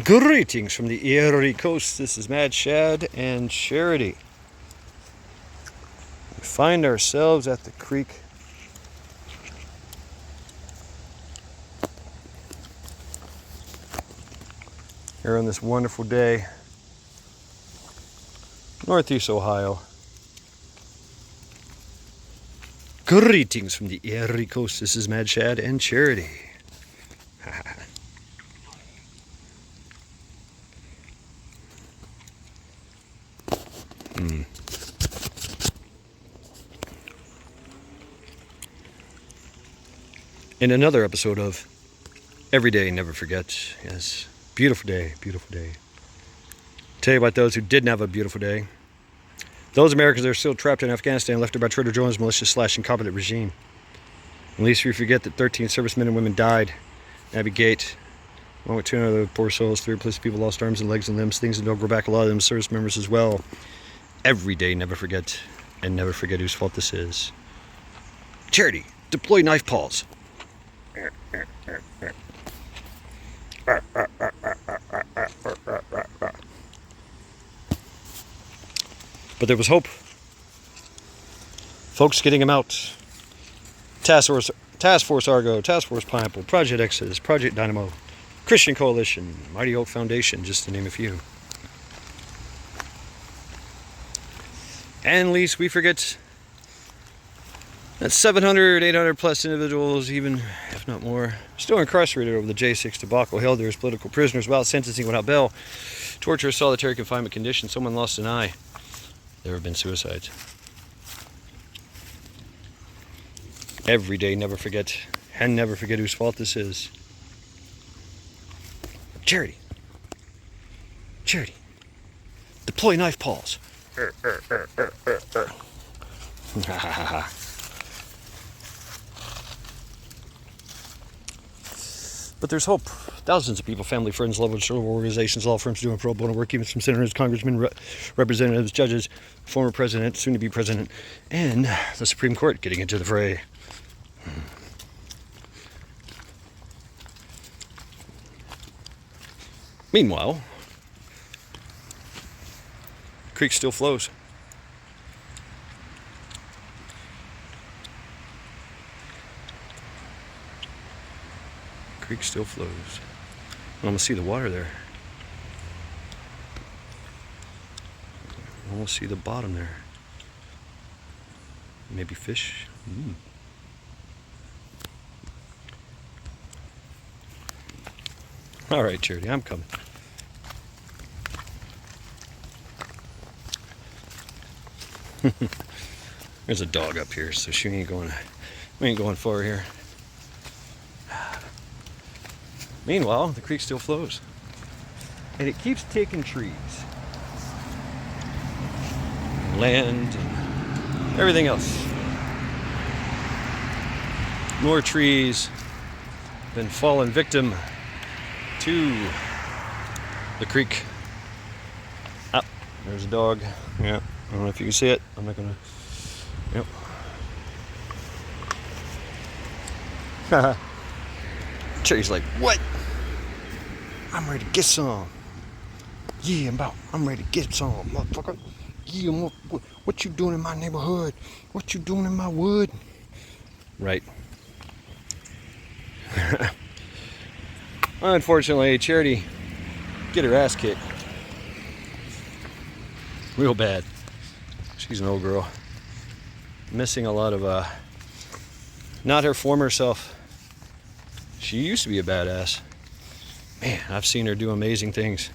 Greetings from the Erie Coast. This is Mad Shad and Charity. We find ourselves at the creek. Here on this wonderful day, Northeast Ohio. Greetings from the Erie Coast. This is Mad Shad and Charity. In another episode of Every Day Never Forget. Yes, beautiful day, beautiful day. Tell you about those who didn't have a beautiful day. Those Americans that are still trapped in Afghanistan, left there by Trader Joe's malicious/incompetent regime. At least we forget that 13 servicemen and women died. Abbey Gate, along with 2 other poor souls, 3 replaced people lost arms and legs and limbs, things that don't grow back. A lot of them service members as well. Every day, never forget, and never forget whose fault this is. Charity, deploy knife paws. But there was hope. Folks getting him out. Task Force Argo, Task Force Pineapple, Project Exodus, Project Dynamo, Christian Coalition, Mighty Oak Foundation, just to name a few. And least we forget that 700, 800 plus individuals, even if not more, still incarcerated over the J6 debacle, held there as political prisoners without sentencing, without bail, torture, solitary confinement conditions. Someone lost an eye. There have been suicides. Every day, never forget, and never forget whose fault this is. Charity. Charity. Deploy knife paws. But there's hope. Thousands of people, family, friends, loved ones, organizations, law firms doing pro bono work, even some senators, congressmen, representatives, judges, former president, soon to be president, and the Supreme Court getting into the fray. Meanwhile, the creek still flows. Creek still flows. I almost see the water there. Almost see the bottom there. Maybe fish. All right, Charity, I'm coming. There's a dog up here, so we ain't going far here. Meanwhile, the creek still flows. And it keeps taking trees. Land and everything else. More trees been fallen victim to the creek. Ah, there's a dog. Yeah, I don't know if you can see it. I'm not gonna. Yep. Cherry's like, what? I'm ready to get some. Yeah, I'm ready to get some, motherfucker. Yeah, what you doing in my neighborhood? What you doing in my wood? Right. Unfortunately, Charity get her ass kicked. Real bad. She's an old girl. Missing a lot of, not her former self. She used to be a badass. Man, I've seen her do amazing things.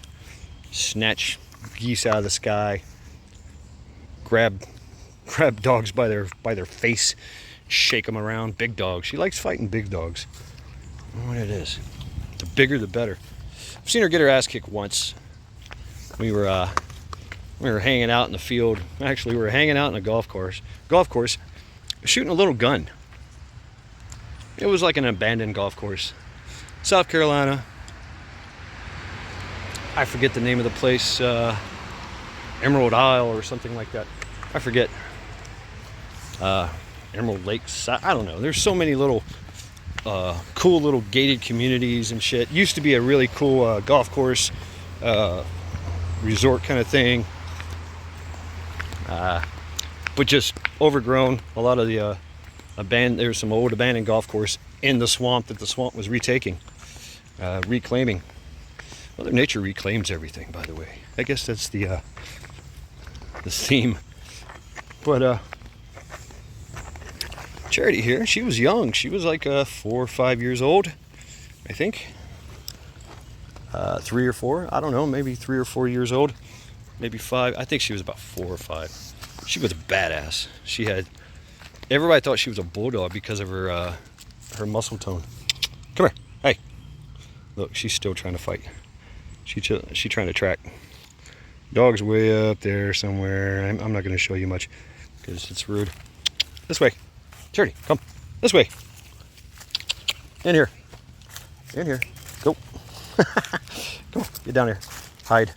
Snatch geese out of the sky. Grab dogs by their face. Shake them around. Big dogs. She likes fighting big dogs. I don't know what it is. The bigger, the better. I've seen her get her ass kicked once. We were hanging out in the field. Actually, we were hanging out in a golf course, shooting a little gun. It was like an abandoned golf course. South Carolina. I forget the name of the place. Emerald Isle or something like that. I forget. Emerald Lakes. I don't know. There's so many little cool little gated communities and shit. Used to be a really cool golf course, resort kind of thing, but just overgrown. A lot of the there's some old abandoned golf course in the swamp that the swamp was reclaiming. Mother Nature reclaims everything, by the way. I guess that's the theme. But Charity here, she was young. She was like 4 or 5 years old, I think. 3 or 4, I don't know, maybe 3 or 4 years old, maybe 5. I think she was about 4 or 5. She was a badass. Everybody thought she was a bulldog because of her muscle tone. Come here, hey. Look, she's still trying to fight. She's trying to track. Dog's way up there somewhere. I'm not going to show you much because it's rude. This way. Charity, come. This way. In here. In here. Go. Come on, get down here. Hide.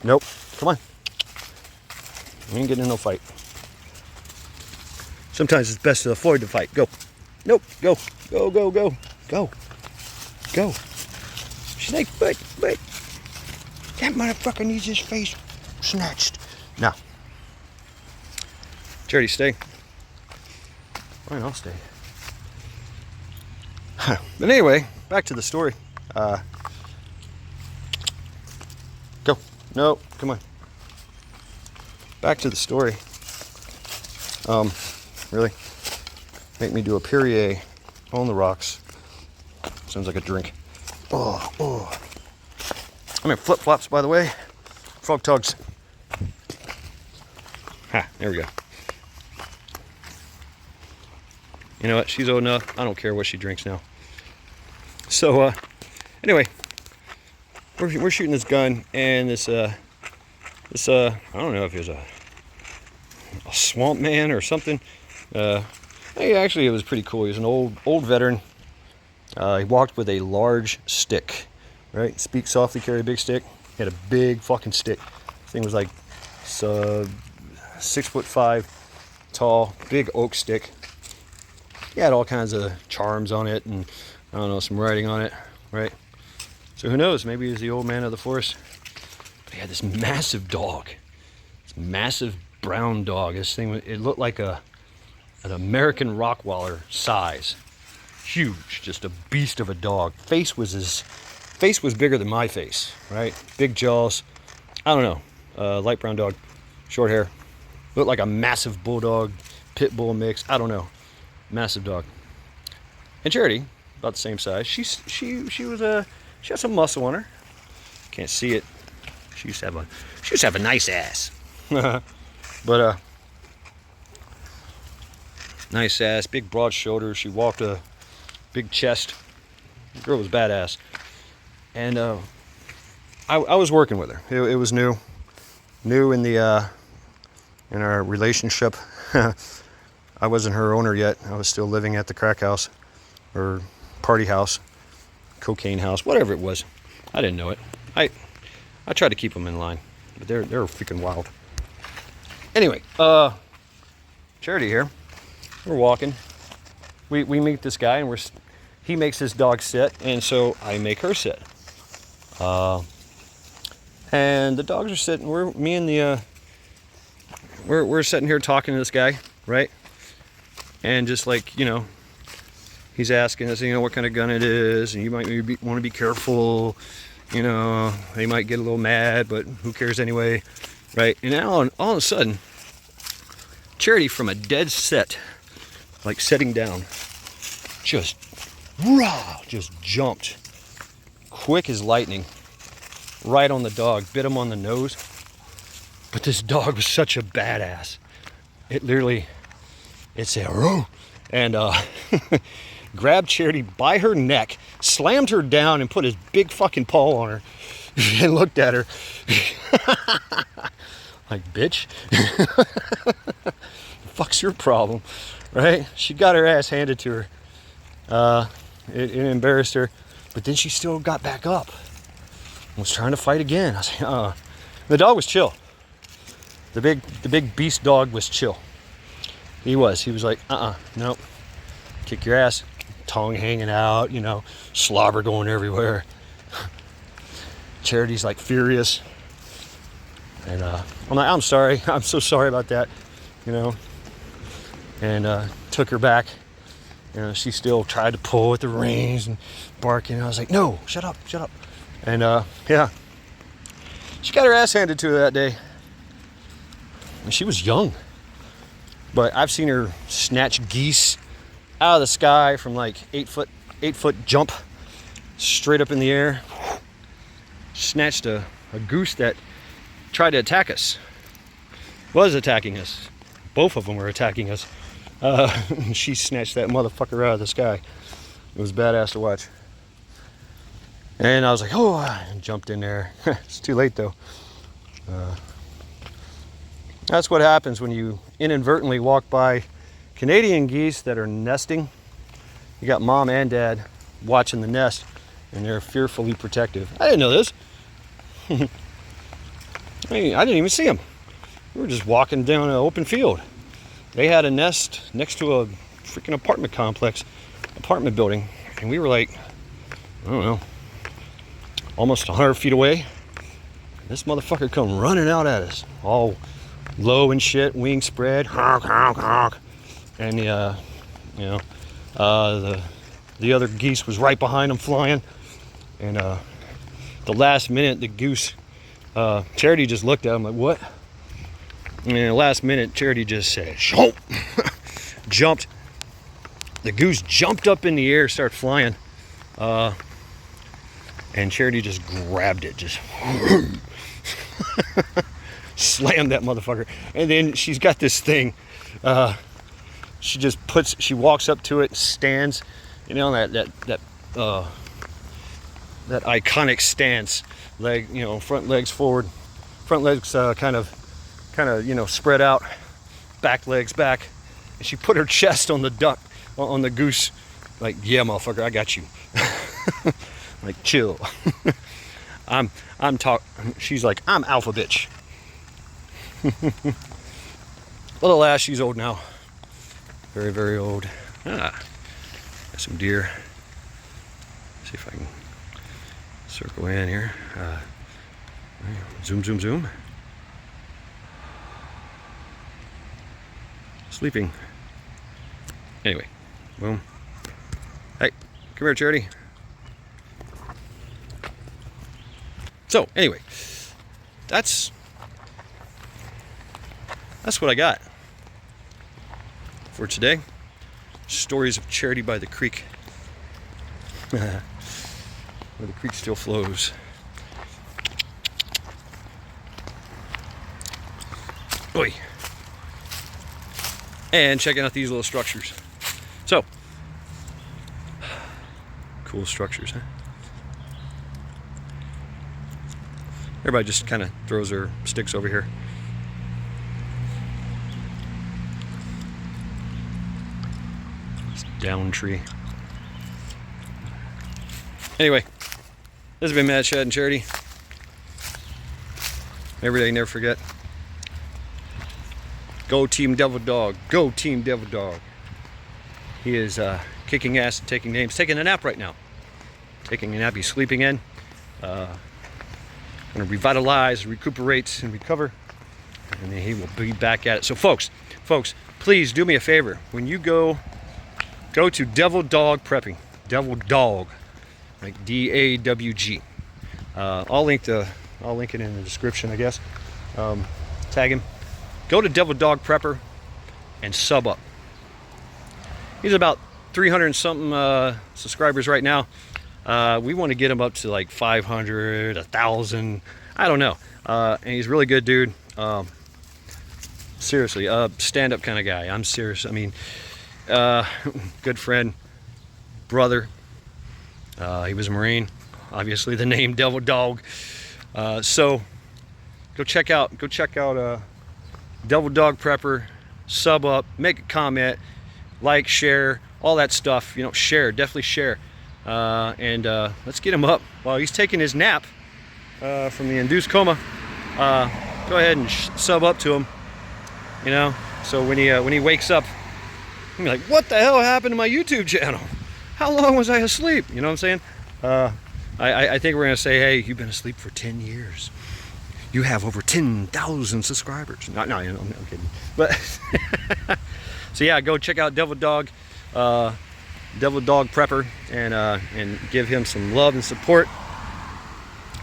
Nope. Come on. We ain't getting in no fight. Sometimes it's best to avoid the fight. Go. Nope. Go. Go, go, go. Go. Go. Snake butt. That motherfucker needs his face snatched. Now. Charity, stay. Fine, I'll stay. But anyway, back to the story. Go. No, come on. Back to the story. Really? Make me do a Perrier on the rocks. Sounds like a drink. Oh. I'm in flip-flops, by the way. Frog tugs. Ha, there we go. You know what? She's old enough. I don't care what she drinks now. So, anyway, we're shooting this gun, and this I don't know if it was a swamp man or something. Actually, it was pretty cool. He was an old veteran. He walked with a large stick, right? Speak softly, carry a big stick. He had a big fucking stick. This thing was like 6'5" tall, big oak stick. He had all kinds of charms on it, and I don't know, some writing on it, right? So who knows? Maybe he was the old man of the forest. But he had this massive dog, this massive brown dog. This thing, it looked like an American Rottweiler size, huge, just a beast of a dog. Face was bigger than my face, right? Big jaws. I don't know, light brown dog, short hair, looked like a massive bulldog, pit bull mix. I don't know. Massive dog. And Charity, about the same size. She had some muscle on her. Can't see it. She used to have a nice ass. But nice ass, big broad shoulders. She walked a big chest. The girl was badass. And I was working with her. It was new in in our relationship. I wasn't her owner yet. I was still living at the crack house or party house, cocaine house, whatever it was. I didn't know it. I tried to keep them in line, but they're freaking wild. Anyway, Charity here. We're walking. We meet this guy, and he makes his dog sit, and so I make her sit. And the dogs are sitting. We're sitting here talking to this guy, right? And just like, you know, he's asking us, you know, what kind of gun it is, and you might want to be careful. You know, they might get a little mad, but who cares anyway, right? And now, all of a sudden, Charity, from a dead set, like setting down, just jumped, quick as lightning, right on the dog, bit him on the nose. But this dog was such a badass. It said, "Row," and grabbed Charity by her neck, slammed her down, and put his big fucking paw on her, and looked at her like, "Bitch, fuck's your problem?" Right? She got her ass handed to her. It embarrassed her, but then she still got back up and was trying to fight again. I was like, The dog was chill. The big beast dog was chill. He was like, nope. Kick your ass. tongue hanging out, you know, slobber going everywhere. Charity's like furious. And I'm like, I'm sorry. I'm so sorry about that, you know. And took her back. You know, she still tried to pull at the reins and barking. And I was like, no, shut up, shut up. And yeah, she got her ass handed to her that day. And she was young. But I've seen her snatch geese out of the sky from like 8 foot jump straight up in the air. Snatched a goose that tried to attack us. Was attacking us. Both of them were attacking us. She snatched that motherfucker out of the sky. It was badass to watch. And I was like, oh, I jumped in there. It's too late though. That's what happens when you inadvertently walk by Canadian geese that are nesting. You got mom and dad watching the nest, and they're fearfully protective. I didn't know this. I didn't even see them. We were just walking down an open field. They had a nest next to a freaking apartment complex, apartment building, and we were like, I don't know, almost 100 feet away. This motherfucker come running out at us, all low and shit, wings spread, honk, honk, honk. And the other geese was right behind him flying. And the last minute, the goose, Charity just looked at him like, what? And in the last minute, Charity just said, "Shomp!" Jumped. The goose jumped up in the air, started flying. And Charity just grabbed it, just slammed that motherfucker. And then she's got this thing. She walks up to it, stands, you know, that iconic stance, leg, you know, front legs forward, front legs kind of, you know, spread out, back legs back. And she put her chest on the duck, on the goose, like, yeah, motherfucker, I got you. Like, chill. She's like, I'm alpha bitch. Little ass, she's old now. Very, very old. Got some deer. See if I can circle in here. Zoom, zoom, zoom. Sleeping. Anyway, boom. Hey, come here, Charity. So, anyway, that's what I got for today. Stories of Charity by the creek. Where the creek still flows. Oi. And checking out these little structures. So, cool structures, huh? Everybody just kind of throws their sticks over here. It's down tree. Anyway, this has been Mad Shad and Charity. Every day, never forget. Go Team Devildawg. Go Team Devildawg. He is kicking ass and taking names. Taking a nap right now. Taking a nap. He's sleeping in. Going to revitalize, recuperate, and recover. And then he will be back at it. So folks, please do me a favor. When you go to Devildawg Prepping. Devildawg. Like D-A-W-G. I'll link it in the description, I guess. Tag him. Go to Devildawg Prepper and sub up. He's about 300 and something subscribers right now. We want to get him up to like 500, 1,000. I don't know. And he's a really good dude. Seriously, stand-up kind of guy. I'm serious. I mean, good friend, brother. He was a Marine. Obviously, the name Devildawg. So go check out Devildawg Prepper. Sub up, make a comment, like, share, all that stuff. You know, share, definitely share. And let's get him up while he's taking his nap from the induced coma. Go ahead and sub up to him. You know, so when he wakes up, he'll be like, "What the hell happened to my YouTube channel?" How long was I asleep? You know what I'm saying? I think we're going to say, hey, you've been asleep for 10 years. You have over 10,000 subscribers. No, I'm kidding. But so yeah, go check out Devildawg, Devildawg Prepper, and give him some love and support.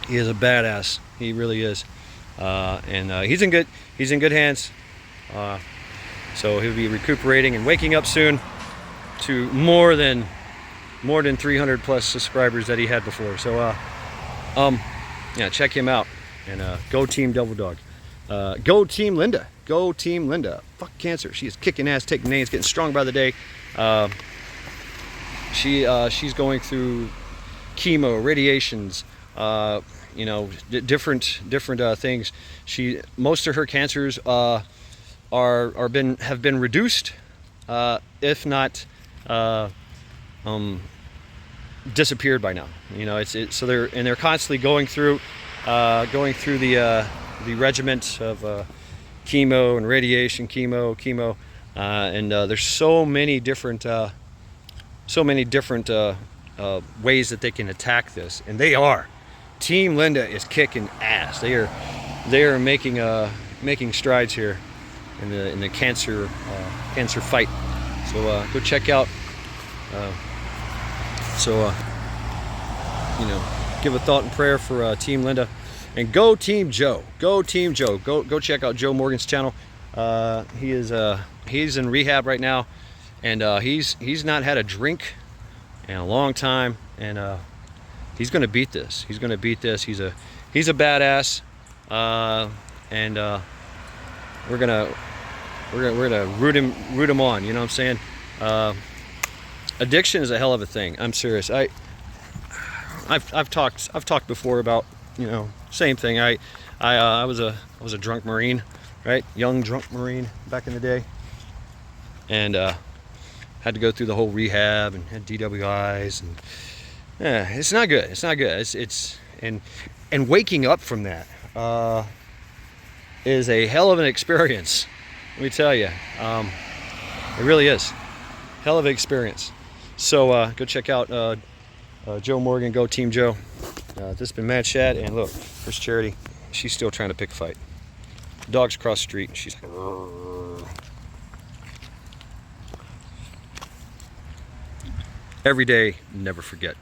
He is a badass. He really is, and he's in good hands. So he'll be recuperating and waking up soon to more than 300 plus subscribers that he had before. So yeah, check him out, and go Team Devildawg. Go TeamLinda. Go TeamLinda. Fuck cancer. She is kicking ass, taking names, getting strong by the day. She's going through chemo, radiations, you know, different things. Most of her cancers have been reduced, if not disappeared by now. You know, so they're constantly going through the regiment of chemo and radiation, chemo, and there's so many different ways that they can attack this, and TeamLinda is kicking ass. They are making strides here in the cancer fight. So go check out. You know, give a thought and prayer for TeamLinda, and go TeamJoe. Go TeamJoe. Go check out Joe Morgan's channel. He's in rehab right now, and he's not had a drink in a long time, and he's gonna beat this. He's gonna beat this. He's a badass, and we're gonna root him on. You know what I'm saying? Addiction is a hell of a thing. I'm serious. I've talked before about, you know, same thing. I was a drunk Marine, right? Young drunk Marine back in the day, and had to go through the whole rehab and had DWIs, and yeah, it's not good. It's not good. And waking up from that is a hell of an experience. Let me tell you, it really is hell of an experience. So go check out Joe Morgan, go TeamJoe. This has been Mad Shad, and look, there's Charity. She's still trying to pick a fight. Dog's across the street, and she's like, "Rrr." Every day, never forget.